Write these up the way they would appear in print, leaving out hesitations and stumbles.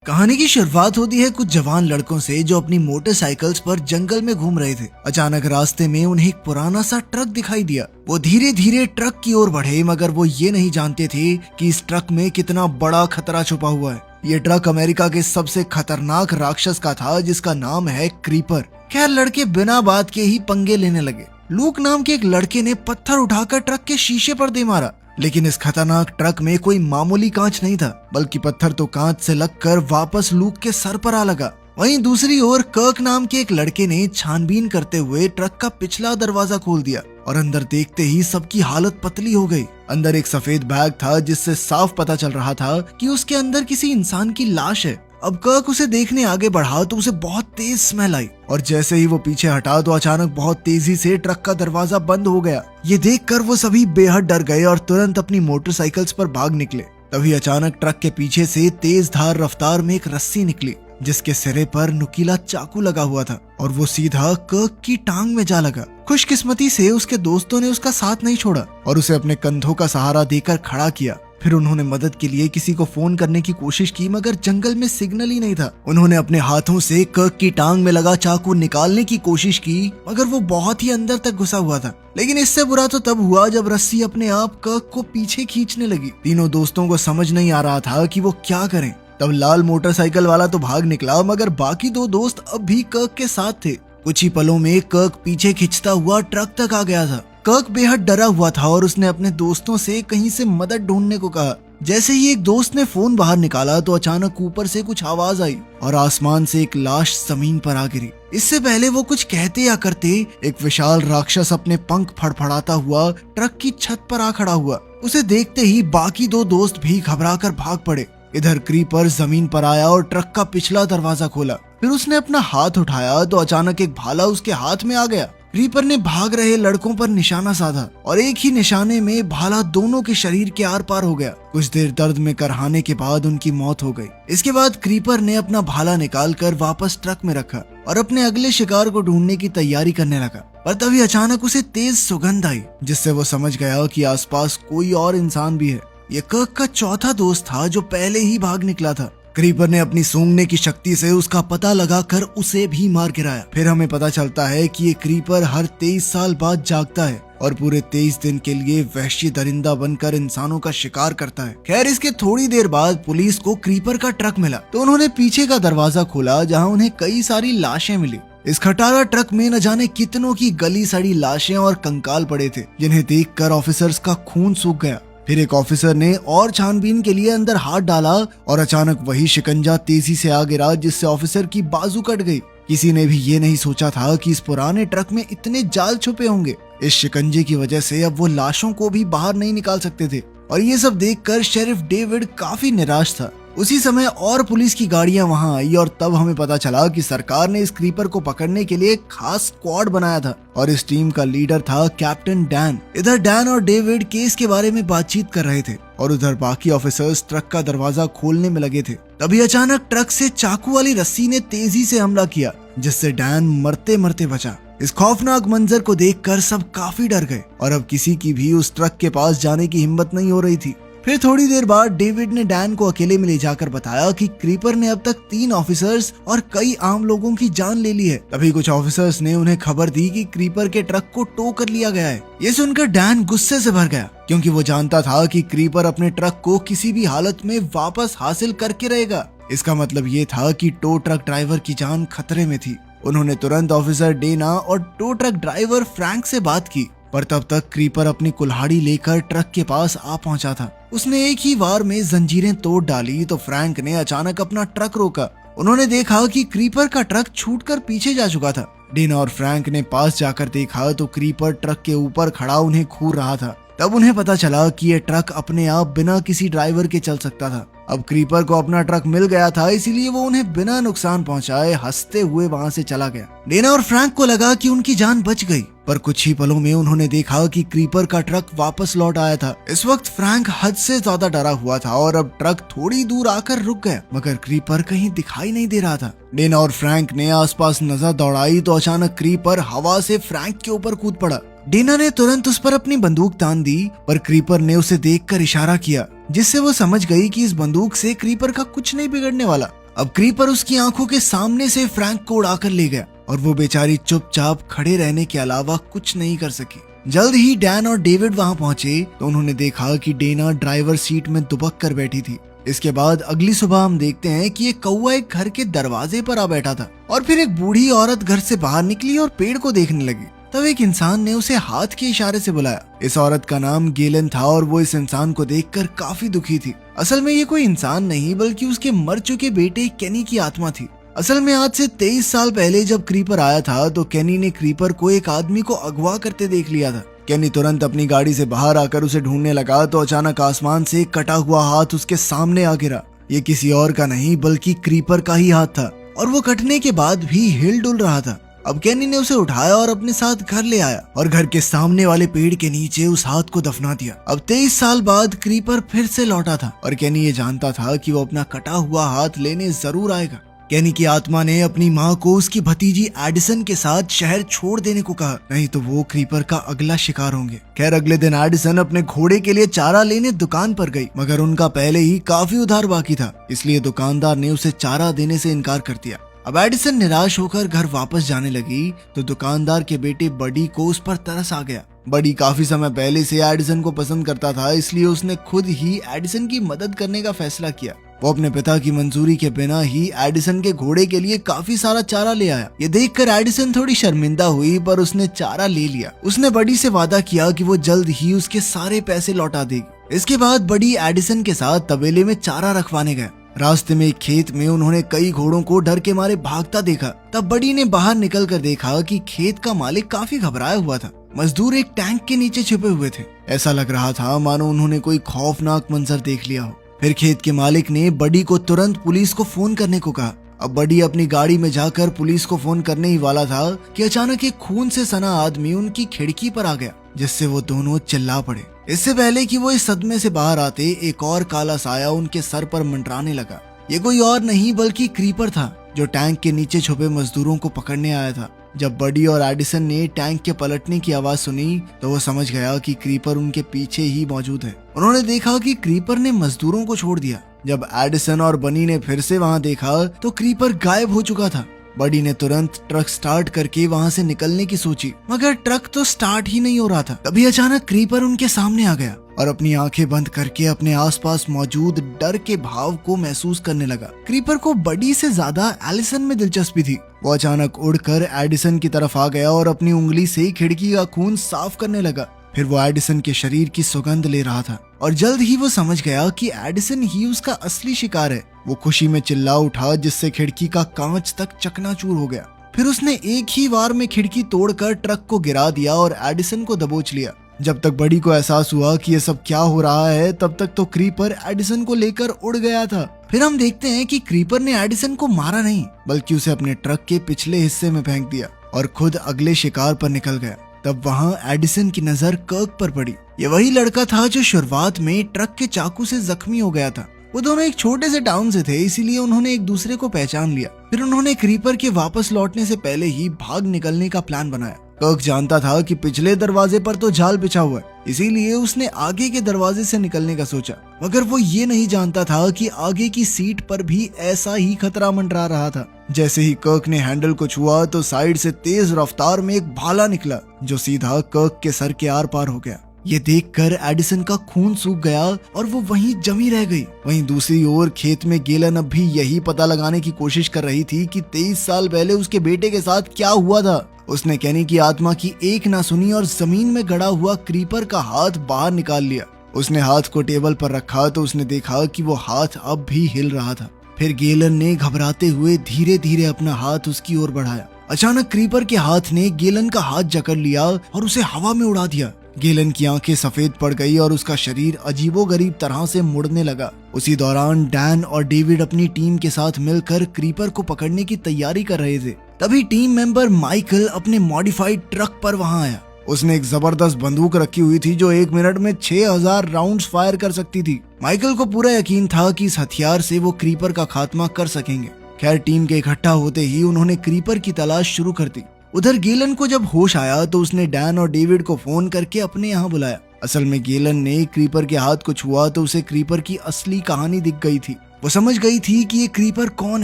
कहानी की शुरुआत होती है कुछ जवान लड़कों से जो अपनी मोटरसाइकिल्स पर जंगल में घूम रहे थे। अचानक रास्ते में उन्हें एक पुराना सा ट्रक दिखाई दिया। वो धीरे धीरे ट्रक की ओर बढ़े, मगर वो ये नहीं जानते थे कि इस ट्रक में कितना बड़ा खतरा छुपा हुआ है। ये ट्रक अमेरिका के सबसे खतरनाक राक्षस का था, जिसका नाम है क्रीपर। खैर, लड़के बिना बात के ही पंगे लेने लगे। लूक नाम के एक लड़के ने पत्थर उठाकर ट्रक के शीशे पर दे मारा, लेकिन इस खतरनाक ट्रक में कोई मामूली कांच नहीं था, बल्कि पत्थर तो कांच से लगकर वापस लूक के सर पर आ लगा। वहीं दूसरी ओर कर्क नाम के एक लड़के ने छानबीन करते हुए ट्रक का पिछला दरवाजा खोल दिया और अंदर देखते ही सबकी हालत पतली हो गई। अंदर एक सफेद बैग था, जिससे साफ पता चल रहा था कि उसके अंदर किसी इंसान की लाश है। अब कर्क उसे देखने आगे बढ़ा तो उसे बहुत तेज स्मेल आई, और जैसे ही वो पीछे हटा तो अचानक बहुत तेजी से ट्रक का दरवाजा बंद हो गया। ये देखकर वो सभी बेहद डर गए और तुरंत अपनी मोटरसाइकिल्स पर भाग निकले। तभी अचानक ट्रक के पीछे से तेज धार रफ्तार में एक रस्सी निकली, जिसके सिरे पर नुकीला चाकू लगा हुआ था, और वो सीधा कर्क की टांग में जा लगा। खुशकिस्मती से उसके दोस्तों ने उसका साथ नहीं छोड़ा और उसे अपने कंधों का सहारा देकर खड़ा किया। फिर उन्होंने मदद के लिए किसी को फोन करने की कोशिश की, मगर जंगल में सिग्नल ही नहीं था। उन्होंने अपने हाथों से कर्क की टांग में लगा चाकू निकालने की कोशिश की, मगर वो बहुत ही अंदर तक घुसा हुआ था। लेकिन इससे बुरा तो तब हुआ जब रस्सी अपने आप कर्क को पीछे खींचने लगी। तीनों दोस्तों को समझ नहीं आ रहा था कि वो क्या करें। तब लाल मोटरसाइकिल वाला तो भाग निकला, मगर बाकी दो दोस्त अब भी कर्क के साथ थे। कुछ ही पलों में कर्क पीछे खिंचता हुआ ट्रक तक आ गया था। कर्क बेहद डरा हुआ था और उसने अपने दोस्तों से कहीं से मदद ढूंढने को कहा। जैसे ही एक दोस्त ने फोन बाहर निकाला तो अचानक ऊपर से कुछ आवाज आई और आसमान से एक लाश जमीन पर आ गिरी। इससे पहले वो कुछ कहते या करते, एक विशाल राक्षस अपने पंख फड़फड़ाता हुआ ट्रक की छत पर आ खड़ा हुआ। उसे देखते ही बाकी दो दोस्त भी घबराकर भाग पड़े। इधर क्रीपर जमीन पर आया और ट्रक का पिछला दरवाजा खोला। फिर उसने अपना हाथ उठाया तो अचानक एक भाला उसके हाथ में आ गया। क्रीपर ने भाग रहे लड़कों पर निशाना साधा और एक ही निशाने में भाला दोनों के शरीर के आर पार हो गया। कुछ देर दर्द में करहाने के बाद उनकी मौत हो गई। इसके बाद क्रीपर ने अपना भाला निकालकर वापस ट्रक में रखा और अपने अगले शिकार को ढूंढने की तैयारी करने लगा। पर तभी अचानक उसे तेज सुगंध आई, जिससे वो समझ गया कि आसपास कोई और इंसान भी है। ये कर्क का चौथा दोस्त था, जो पहले ही भाग निकला था। क्रीपर ने अपनी सूंघने की शक्ति से उसका पता लगाकर उसे भी मार गिराया। फिर हमें पता चलता है कि ये क्रीपर हर 23 साल बाद जागता है और पूरे 23 दिन के लिए वहशी दरिंदा बनकर इंसानों का शिकार करता है। खैर, इसके थोड़ी देर बाद पुलिस को क्रीपर का ट्रक मिला तो उन्होंने पीछे का दरवाजा खोला, जहाँ उन्हें कई सारी लाशें मिली। इस खटारा ट्रक में न जाने कितनों की गली सड़ी लाशें और कंकाल पड़े थे, जिन्हें देखकर ऑफिसर्स का खून सूख गया। फिर एक ऑफिसर ने और छानबीन के लिए अंदर हाथ डाला और अचानक वही शिकंजा तेजी से आ गिरा, जिससे ऑफिसर की बाजू कट गई। किसी ने भी ये नहीं सोचा था कि इस पुराने ट्रक में इतने जाल छुपे होंगे। इस शिकंजे की वजह से अब वो लाशों को भी बाहर नहीं निकाल सकते थे, और ये सब देखकर शेरिफ डेविड काफी निराश था। उसी समय और पुलिस की गाड़ियां वहां आई और तब हमें पता चला कि सरकार ने इस क्रीपर को पकड़ने के लिए एक खास स्क्वाड बनाया था और इस टीम का लीडर था कैप्टन डैन। इधर डैन और डेविड केस के बारे में बातचीत कर रहे थे और उधर बाकी ऑफिसर्स ट्रक का दरवाजा खोलने में लगे थे। तभी अचानक ट्रक से चाकू वाली रस्सी ने तेजी से हमला किया, जिससे डैन मरते मरते बचा। इस खौफनाक मंजर को देखकर सब काफी डर गए और अब किसी की भी उस ट्रक के पास जाने की हिम्मत नहीं हो रही थी। फिर थोड़ी देर बाद डेविड ने डैन को अकेले में ले जाकर बताया कि क्रीपर ने अब तक 3 ऑफिसर्स और कई आम लोगों की जान ले ली है। तभी कुछ ऑफिसर्स ने उन्हें खबर दी कि क्रीपर के ट्रक को टो कर लिया गया है। ये सुनकर डैन गुस्से से भर गया, क्योंकि वो जानता था कि क्रीपर अपने ट्रक को किसी भी हालत में वापस हासिल करके रहेगा। इसका मतलब ये था कि टो ट्रक ड्राइवर की जान खतरे में थी। उन्होंने तुरंत ऑफिसर डेना और टो ट्रक ड्राइवर फ्रैंक से बात की, पर तब तक क्रीपर अपनी कुल्हाड़ी लेकर ट्रक के पास आ पहुंचा था। उसने एक ही बार में जंजीरें तोड़ डाली तो फ्रैंक ने अचानक अपना ट्रक रोका। उन्होंने देखा कि क्रीपर का ट्रक छूटकर पीछे जा चुका था। डेना और फ्रैंक ने पास जाकर देखा तो क्रीपर ट्रक के ऊपर खड़ा उन्हें घूर रहा था। तब उन्हें पता चला कि ये ट्रक अपने आप बिना किसी ड्राइवर के चल सकता था। अब क्रीपर को अपना ट्रक मिल गया था, इसीलिए वो उन्हें बिना नुकसान पहुंचाए हंसते हुए वहां से चला गया। डेना और फ्रैंक को लगा कि उनकी जान बच गई, पर कुछ ही पलों में उन्होंने देखा कि क्रीपर का ट्रक वापस लौट आया था। इस वक्त फ्रैंक हद से ज्यादा डरा हुआ था और अब ट्रक थोड़ी दूर आकर रुक गया, मगर क्रीपर कहीं दिखाई नहीं दे रहा था। डेना और फ्रैंक ने आसपास नजर दौड़ाई तो अचानक क्रीपर हवा से फ्रैंक के ऊपर कूद पड़ा। डेना ने तुरंत उस पर अपनी बंदूक तान दी, पर क्रीपर ने उसे देखकर इशारा किया, जिससे वो समझ गई कि इस बंदूक से क्रीपर का कुछ नहीं बिगड़ने वाला। अब क्रीपर उसकी आंखों के सामने से फ्रैंक को उड़ाकर ले गया और वो बेचारी चुपचाप खड़े रहने के अलावा कुछ नहीं कर सकी। जल्द ही डैन और डेविड वहां पहुंचे तो उन्होंने देखा कि डेना ड्राइवर सीट में दुबक कर बैठी थी। इसके बाद अगली सुबह हम देखते हैं कि एक कौवा एक घर के दरवाजे पर आ बैठा था और फिर एक बूढ़ी औरत घर से बाहर निकली और पेड़ को देखने लगी। तब एक इंसान ने उसे हाथ के इशारे से बुलाया। इस औरत का नाम गेलन था और वो इस इंसान को देखकर काफी दुखी थी। असल में ये कोई इंसान नहीं बल्कि उसके मर चुके बेटे केनी की आत्मा थी। असल में आज से 23 साल पहले जब क्रीपर आया था तो केनी ने क्रीपर को एक आदमी को अगवा करते देख लिया था। केनी तुरंत अपनी गाड़ी से बाहर आकर उसे ढूंढने लगा तो अचानक आसमान से कटा हुआ हाथ उसके सामने आ गिरा। ये किसी और का नहीं बल्कि क्रीपर का ही हाथ था और वो कटने के बाद भी हिल डुल रहा था। अब केनी ने उसे उठाया और अपने साथ घर ले आया और घर के सामने वाले पेड़ के नीचे उस हाथ को दफना दिया। अब 23 साल बाद क्रीपर फिर से लौटा था और केनी ये जानता था कि वो अपना कटा हुआ हाथ लेने जरूर आएगा। केनी की आत्मा ने अपनी माँ को उसकी भतीजी एडिसन के साथ शहर छोड़ देने को कहा, नहीं तो वो क्रीपर का अगला शिकार होंगे। खैर अगले दिन एडिसन अपने घोड़े के लिए चारा लेने दुकान पर गई, मगर उनका पहले ही काफी उधार बाकी था, इसलिए दुकानदार ने उसे चारा देने से इनकार कर दिया। अब एडिसन निराश होकर घर वापस जाने लगी तो दुकानदार के बेटे बडी को उस पर तरस आ गया। बडी काफी समय पहले से एडिसन को पसंद करता था, इसलिए उसने खुद ही एडिसन की मदद करने का फैसला किया। वो अपने पिता की मंजूरी के बिना ही एडिसन के घोड़े के लिए काफी सारा चारा ले आया। ये देखकर एडिसन थोड़ी शर्मिंदा हुई पर उसने चारा ले लिया। उसने बडी से वादा किया कि वो जल्द ही उसके सारे पैसे लौटा देगी। इसके बाद बडी एडिसन के साथ तबेले में चारा रखवाने गया। रास्ते में एक खेत में उन्होंने कई घोड़ों को डर के मारे भागता देखा। तब बडी ने बाहर निकल कर देखा कि खेत का मालिक काफी घबराया हुआ था। मजदूर एक टैंक के नीचे छिपे हुए थे। ऐसा लग रहा था मानो उन्होंने कोई खौफनाक मंजर देख लिया हो। फिर खेत के मालिक ने बडी को तुरंत पुलिस को फोन करने को कहा। अब बडी अपनी गाड़ी में जाकर पुलिस को फोन करने ही वाला था कि अचानक एक खून से सना आदमी उनकी खिड़की पर आ गया, जिससे वो दोनों चिल्ला पड़े। इससे पहले कि वो इस सदमे से बाहर आते, एक और काला साया उनके सर पर मंडराने लगा। ये कोई और नहीं बल्कि क्रीपर था, जो टैंक के नीचे छुपे मजदूरों को पकड़ने आया था। जब बडी और एडिसन ने टैंक के पलटने की आवाज सुनी तो वो समझ गया कि क्रीपर उनके पीछे ही मौजूद है। उन्होंने देखा कि क्रीपर ने मजदूरों को छोड़ दिया। जब एडिसन और बनी ने फिर से वहां देखा तो क्रीपर गायब हो चुका था। बडी ने तुरंत ट्रक स्टार्ट करके वहां से निकलने की सोची, मगर ट्रक तो स्टार्ट ही नहीं हो रहा था। तभी अचानक क्रीपर उनके सामने आ गया और अपनी आंखें बंद करके अपने आसपास मौजूद डर के भाव को महसूस करने लगा। क्रीपर को बडी से ज्यादा एलिसन में दिलचस्पी थी। वो अचानक उड़कर एडिसन की तरफ आ गया और अपनी उंगली से खिड़की का खून साफ करने लगा। फिर वो एडिसन के शरीर की सुगंध ले रहा था और जल्द ही वो समझ गया कि एडिसन ही उसका असली शिकार है। वो खुशी में चिल्ला उठा, जिससे खिड़की का कांच तक चकनाचूर हो गया। फिर उसने एक ही वार में खिड़की तोड़कर ट्रक को गिरा दिया और एडिसन को दबोच लिया। जब तक बडी को एहसास हुआ कि ये सब क्या हो रहा है, तब तक तो क्रीपर एडिसन को लेकर उड़ गया था। फिर हम देखते हैं कि क्रीपर ने एडिसन को मारा नहीं, बल्कि उसे अपने ट्रक के पिछले हिस्से में फेंक दिया और खुद अगले शिकार पर निकल गया। तब वहाँ एडिसन की नजर कर्क पर पड़ी। ये वही लड़का था जो शुरुआत में ट्रक के चाकू से जख्मी हो गया था। वो दोनों एक छोटे से टाउन से थे, इसीलिए उन्होंने एक दूसरे को पहचान लिया। फिर उन्होंने क्रीपर के वापस लौटने से पहले ही भाग निकलने का प्लान बनाया। कर्क जानता था कि पिछले दरवाजे पर तो जाल बिछा हुआ है, इसीलिए उसने आगे के दरवाजे से निकलने का सोचा। मगर वो ये नहीं जानता था कि आगे की सीट पर भी ऐसा ही खतरा मंडरा रहा था। जैसे ही कर्क ने हैंडल को छुआ तो साइड से तेज रफ्तार में एक भाला निकला, जो सीधा कर्क के सर के आर पार हो गया। ये देखकर एडिसन का खून सूख गया और वो वहीं जमी रह गई। वहीं दूसरी ओर खेत में गेलन अब भी यही पता लगाने की कोशिश कर रही थी कि 23 साल पहले उसके बेटे के साथ क्या हुआ था। उसने केनी की आत्मा की एक ना सुनी और जमीन में गड़ा हुआ क्रीपर का हाथ बाहर निकाल लिया। उसने हाथ को टेबल पर रखा तो उसने देखा कि वो हाथ अब भी हिल रहा था। फिर गेलन ने घबराते हुए धीरे धीरे अपना हाथ उसकी ओर बढ़ाया। अचानक क्रीपर के हाथ ने गेलन का हाथ जकड़ लिया और उसे हवा में उड़ा दिया। गेलन की आंखें सफेद पड़ गई और उसका शरीर अजीबोगरीब तरह से मुड़ने लगा। उसी दौरान डैन और डेविड अपनी टीम के साथ मिलकर क्रीपर को पकड़ने की तैयारी कर रहे थे। तभी टीम मेंबर माइकल अपने मॉडिफाइड ट्रक पर वहां आया। उसने एक जबरदस्त बंदूक रखी हुई थी जो 1 मिनट में 6000 राउंड्स फायर कर सकती थी। माइकल को पूरा यकीन था कि इस हथियार से वो क्रीपर का खात्मा कर सकेंगे। खैर टीम के इकट्ठा होते ही उन्होंने क्रीपर की तलाश शुरू कर दी। उधर गेलन को जब होश आया तो उसने डैन और डेविड को फोन करके अपने यहाँ बुलाया। असल में गेलन ने क्रीपर के हाथ को छुआ तो उसे क्रीपर की असली कहानी दिख गई थी। वो समझ गई थी कि ये क्रीपर कौन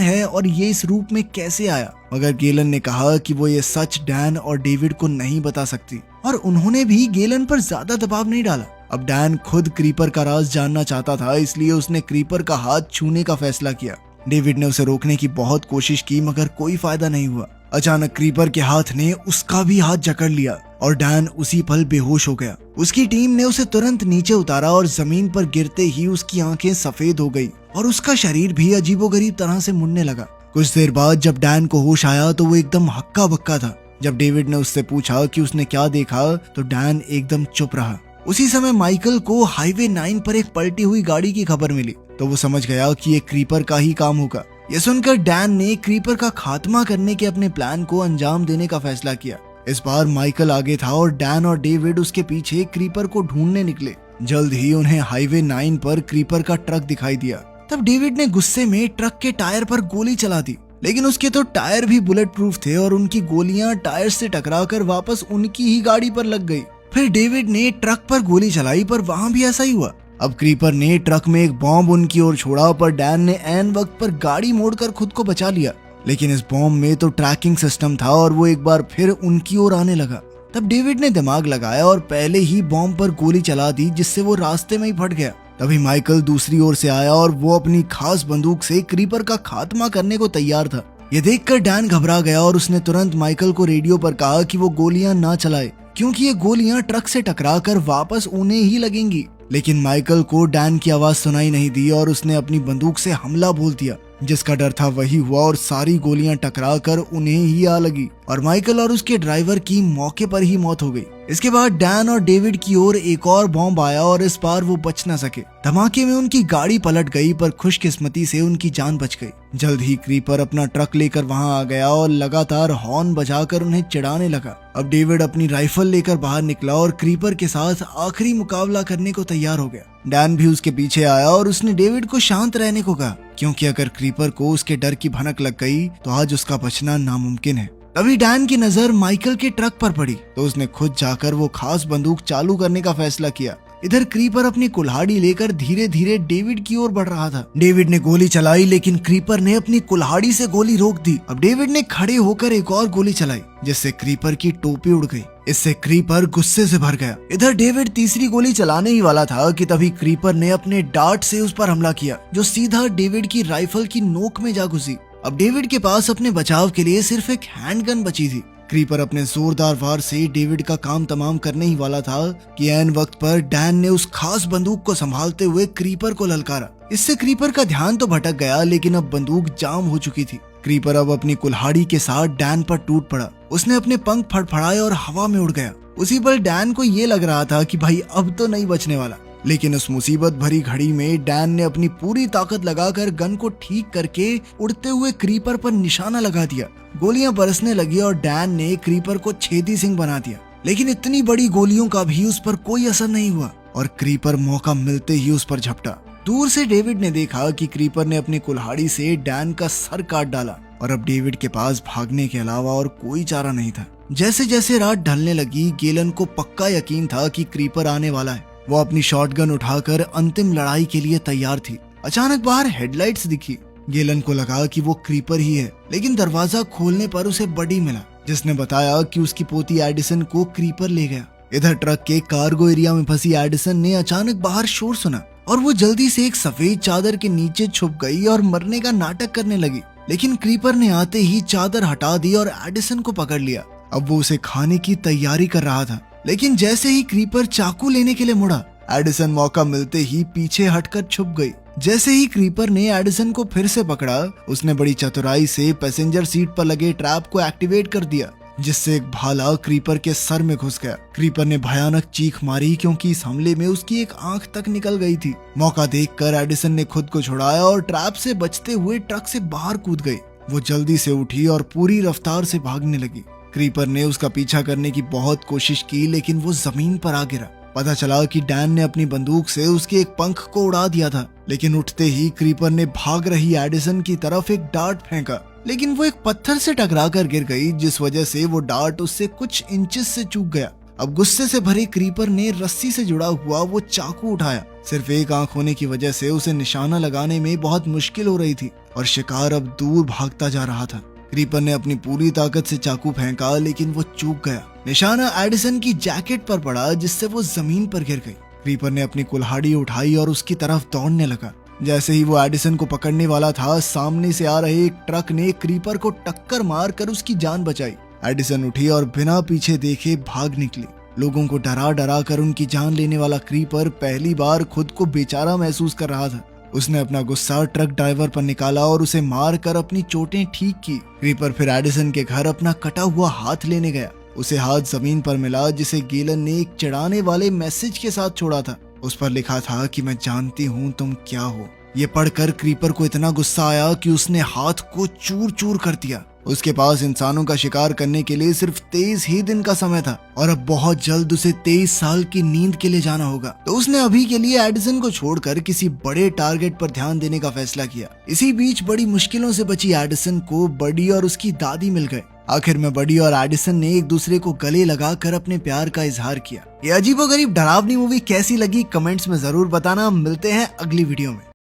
है और ये इस रूप में कैसे आया, मगर गेलन ने कहा कि वो ये सच डैन और डेविड को नहीं बता सकती, और उन्होंने भी गेलन पर ज्यादा दबाव नहीं डाला। अब डैन खुद क्रीपर का राज जानना चाहता था, इसलिए उसने क्रीपर का हाथ छूने का फैसला किया। डेविड ने उसे रोकने की बहुत कोशिश की, मगर कोई फायदा नहीं हुआ। अचानक क्रीपर के हाथ ने उसका भी हाथ जकड़ लिया और डैन उसी पल बेहोश हो गया। उसकी टीम ने उसे तुरंत नीचे उतारा और जमीन पर गिरते ही उसकी आंखें सफेद हो गई और उसका शरीर भी अजीबोगरीब तरह से मुड़ने लगा। कुछ देर बाद जब डैन को होश आया तो वो एकदम हक्का बक्का था। जब डेविड ने उससे पूछा कि उसने क्या देखा तो डैन एकदम चुप रहा। उसी समय माइकल को हाईवे 9 पर एक पलटी हुई गाड़ी की खबर मिली, तो वो समझ गया कि ये क्रीपर का ही काम होगा। ये सुनकर डैन ने क्रीपर का खात्मा करने के अपने प्लान को अंजाम देने का फैसला किया। इस बार माइकल आगे था और डैन और डेविड उसके पीछे क्रीपर को ढूंढने निकले। जल्द ही उन्हें हाईवे 9 पर क्रीपर का ट्रक दिखाई दिया। तब डेविड ने गुस्से में ट्रक के टायर पर गोली चला दी, लेकिन उसके तो टायर भी बुलेट प्रूफ थे और उनकी गोलियां टायर से टकराकर वापस उनकी ही गाड़ी पर लग गई। फिर डेविड ने ट्रक पर गोली चलाई, पर वहाँ भी ऐसा ही हुआ। अब क्रीपर ने ट्रक में एक बॉम्ब उनकी ओर छोड़ा, पर डैन ने ऐन वक्त पर गाड़ी मोड़कर खुद को बचा लिया। लेकिन इस बॉम्ब में तो ट्रैकिंग सिस्टम था और वो एक बार फिर उनकी ओर आने लगा। तब डेविड ने दिमाग लगाया और पहले ही बॉम्ब पर गोली चला दी, जिससे वो रास्ते में ही फट गया। तभी माइकल दूसरी ओर से आया और वो अपनी खास बंदूक से क्रीपर का खात्मा करने को तैयार था। ये देखकर डैन घबरा गया और उसने तुरंत माइकल को रेडियो पर कहा कि वो गोलियां ना चलाए, क्योंकि ये गोलियां ट्रक से टकराकर वापस उन्हें ही लगेंगी। लेकिन माइकल को डैन की आवाज सुनाई नहीं दी और उसने अपनी बंदूक से हमला बोल दिया। जिसका डर था वही हुआ और सारी गोलियां टकराकर उन्हें ही आ लगी और माइकल और उसके ड्राइवर की मौके पर ही मौत हो गई। इसके बाद डैन और डेविड की ओर एक और बॉम्ब आया और इस बार वो बच न सके। धमाके में उनकी गाड़ी पलट गई, पर खुशकिस्मती से उनकी जान बच गई। जल्द ही क्रीपर अपना ट्रक लेकर वहां आ गया और लगातार हॉर्न बजाकर उन्हें चिढ़ाने लगा। अब डेविड अपनी राइफल लेकर बाहर निकला और क्रीपर के साथ आखिरी मुकाबला करने को तैयार हो गया। डैन भी उसके पीछे आया और उसने डेविड को शांत रहने को कहा, क्योंकि अगर क्रीपर को उसके डर की भनक लग गई तो आज उसका बचना नामुमकिन है। तभी डैन की नजर माइकल के ट्रक पर पड़ी, तो उसने खुद जाकर वो खास बंदूक चालू करने का फैसला किया। इधर क्रीपर अपनी कुल्हाड़ी लेकर धीरे धीरे डेविड की ओर बढ़ रहा था। डेविड ने गोली चलाई, लेकिन क्रीपर ने अपनी कुल्हाड़ी से गोली रोक दी। अब डेविड ने खड़े होकर एक और गोली चलाई, जिससे क्रीपर की टोपी उड़ गई। इससे क्रीपर गुस्से से भर गया। इधर डेविड तीसरी गोली चलाने ही वाला था कि तभी क्रीपर ने अपने डार्ट से उस पर हमला किया, जो सीधा डेविड की राइफल की नोक में जा घुसी। अब डेविड के पास अपने बचाव के लिए सिर्फ एक हैंडगन बची थी। क्रीपर अपने जोरदार वार से डेविड का काम तमाम करने ही वाला था कि ऐन वक्त पर डैन ने उस खास बंदूक को संभालते हुए क्रीपर को ललकारा। इससे क्रीपर का ध्यान तो भटक गया, लेकिन अब बंदूक जाम हो चुकी थी। क्रीपर अब अपनी कुल्हाड़ी के साथ डैन पर टूट पड़ा। उसने अपने पंख फड़फड़ाए और हवा में उड़ गया। उसी पर डैन को ये लग रहा था कि भाई अब तो नहीं बचने वाला, लेकिन उस मुसीबत भरी घड़ी में डैन ने अपनी पूरी ताकत लगाकर गन को ठीक करके उड़ते हुए क्रीपर पर निशाना लगा दिया। गोलियां बरसने लगी और डैन ने क्रीपर को छेदी सिंह बना दिया, लेकिन इतनी बड़ी गोलियों का भी उस पर कोई असर नहीं हुआ और क्रीपर मौका मिलते ही उस पर झपटा। दूर से डेविड ने देखा कि क्रीपर ने अपनी कुल्हाड़ी से डैन का सर काट डाला और अब डेविड के पास भागने के अलावा और कोई चारा नहीं था। जैसे जैसे रात ढलने लगी, गेलन को पक्का यकीन था कि क्रीपर आने वाला है। वो अपनी शॉटगन उठाकर अंतिम लड़ाई के लिए तैयार थी। अचानक बाहर हेडलाइट्स दिखी। गेलन को लगा कि वो क्रीपर ही है, लेकिन दरवाजा खोलने पर उसे बडी मिला, जिसने बताया कि उसकी पोती एडिसन को क्रीपर ले गया। इधर ट्रक के कार्गो एरिया में फंसी एडिसन ने अचानक बाहर शोर सुना और वो जल्दी से एक सफेद चादर के नीचे छुप गई और मरने का नाटक करने लगी। लेकिन क्रीपर ने आते ही चादर हटा दी और एडिसन को पकड़ लिया। अब वो उसे खाने की तैयारी कर रहा था, लेकिन जैसे ही क्रीपर चाकू लेने के लिए मुड़ा, एडिसन मौका मिलते ही पीछे हटकर छुप गई। जैसे ही क्रीपर ने एडिसन को फिर से पकड़ा, उसने बड़ी चतुराई से पैसेंजर सीट पर लगे ट्रैप को एक्टिवेट कर दिया, जिससे एक भाला क्रीपर के सर में घुस गया। क्रीपर ने भयानक चीख मारी, क्योंकि इस हमले में उसकी एक आंख तक निकल गई थी। मौका देखकर एडिसन ने खुद को छुड़ाया और ट्रैप से बचते हुए ट्रक से बाहर कूद गई। वो जल्दी से उठी और पूरी रफ्तार से भागने लगी। क्रीपर ने उसका पीछा करने की बहुत कोशिश की, लेकिन वो जमीन पर आ गिरा। पता चला कि डैन ने अपनी बंदूक से उसके एक पंख को उड़ा दिया था, लेकिन उठते ही क्रीपर ने भाग रही एडिसन की तरफ एक डार्ट फेंका, लेकिन वो एक पत्थर से टकराकर गिर गई, जिस वजह से वो डार्ट उससे कुछ इंचेस से चूक गया। अब गुस्से से भरे क्रीपर ने रस्सी से जुड़ा हुआ वो चाकू उठाया। सिर्फ एक आंख होने की वजह से उसे निशाना लगाने में बहुत मुश्किल हो रही थी और शिकार अब दूर भागता जा रहा था। क्रीपर ने अपनी पूरी ताकत से चाकू फेंका, लेकिन वो चूक गया। निशाना एडिसन की जैकेट पर पड़ा, जिससे वो जमीन पर गिर गई। क्रीपर ने अपनी कुल्हाड़ी उठाई और उसकी तरफ दौड़ने लगा। जैसे ही वो एडिसन को पकड़ने वाला था, सामने से आ रहे एक ट्रक ने क्रीपर को टक्कर मार कर उसकी जान बचाई। एडिसन उठी और बिना पीछे देखे भाग निकली। लोगों को डरा डरा कर उनकी जान लेने वाला क्रीपर पहली बार खुद को बेचारा महसूस कर रहा था। उसने अपना गुस्सा ट्रक ड्राइवर पर निकाला और उसे मार कर अपनी चोटें ठीक की। क्रीपर फिर एडिसन के घर अपना कटा हुआ हाथ लेने गया। उसे हाथ जमीन पर मिला, जिसे गेलन ने एक चिढ़ाने वाले मैसेज के साथ छोड़ा था। उस पर लिखा था कि मैं जानती हूँ तुम क्या हो। ये पढ़कर क्रीपर को इतना गुस्सा आया कि उसने हाथ को चूर चूर कर दिया। उसके पास इंसानों का शिकार करने के लिए सिर्फ 23 ही दिन का समय था और अब बहुत जल्द उसे 23 साल की नींद के लिए जाना होगा। तो उसने अभी के लिए एडिसन को छोड़कर किसी बड़े टारगेट पर ध्यान देने का फैसला किया। इसी बीच बड़ी मुश्किलों से बची एडिसन को बडी और उसकी दादी मिल गए। आखिर में बडी और एडिसन ने एक दूसरे को गले लगाकर अपने प्यार का इजहार किया। ये अजीबोगरीब डरावनी मूवी कैसी लगी कमेंट्स में जरूर बताना। मिलते हैं अगली वीडियो में।